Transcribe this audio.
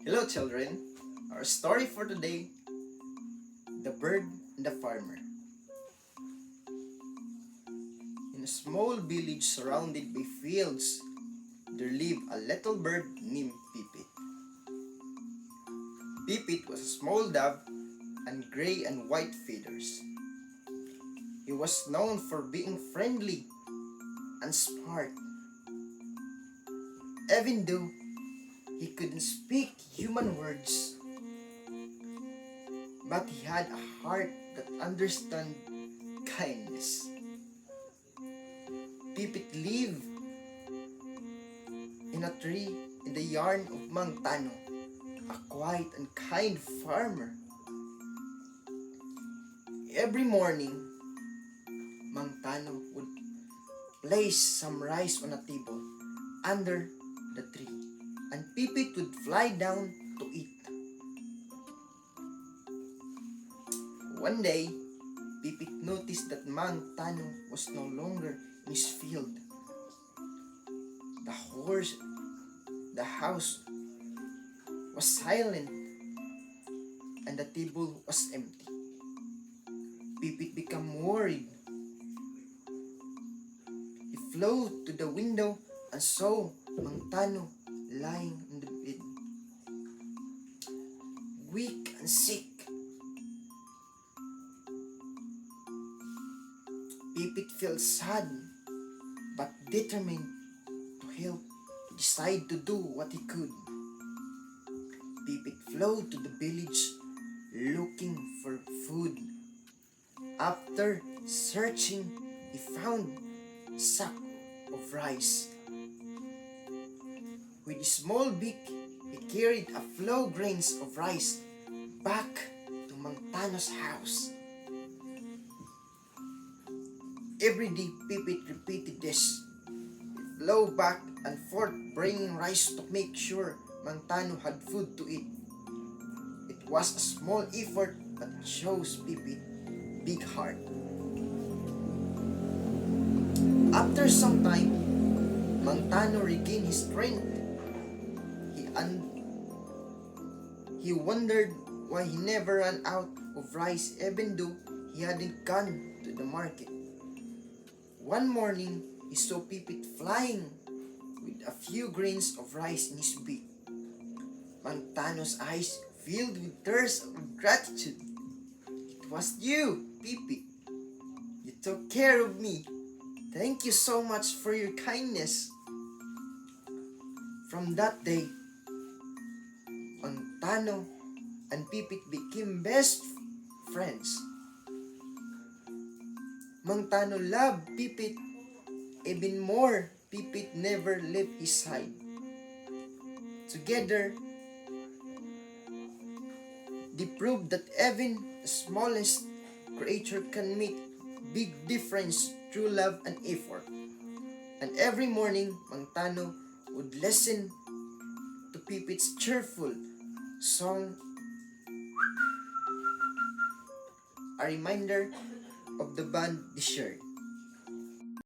Hello children, our story for today, The Bird and the Farmer. In a small village surrounded by fields, there lived a little bird named Pipit. Pipit was a small dove and gray and white feathers. He was known for being friendly and smart. Even though he couldn't speak human words, but he had a heart that understood kindness. Pipit lived in a tree in the yard of Mang Tano, a quiet and kind farmer. Every morning, Mang Tano would place some rice on a table under the tree, and Pipit would fly down to eat. One day, Pipit noticed that Mang Tano was no longer in his field. The house was silent, and the table was empty. Pipit became worried. He flew to the window and saw Mang Tano lying in the bed, weak and sick. Pipit felt sad but determined to help. He decided to do what he could. Pipit flew to the village looking for food. After searching, he found a sack of rice. With his small beak, he carried a few grains of rice back to Mang Tano's house. Every day, Pipit repeated this. He flew back and forth bringing rice to make sure Mang Tano had food to eat. It was a small effort, but it shows Pipit big heart. After some time, Mang Tano regained his strength. He wondered why he never ran out of rice even though he hadn't gone to the market. One morning, he saw Pipit flying with a few grains of rice in his beak. Mang Tano's eyes filled with tears of gratitude. It was you, Pipit. You took care of me. Thank you so much for your kindness. From that day, Mang Tano and Pipit became best friends. Mang Tano loved Pipit even more. Pipit never left his side. Together, they proved that even the smallest creature can make big difference through love and effort. And every morning, Mang Tano would listen to Pipit's cheerful song, a reminder of the bond they shared.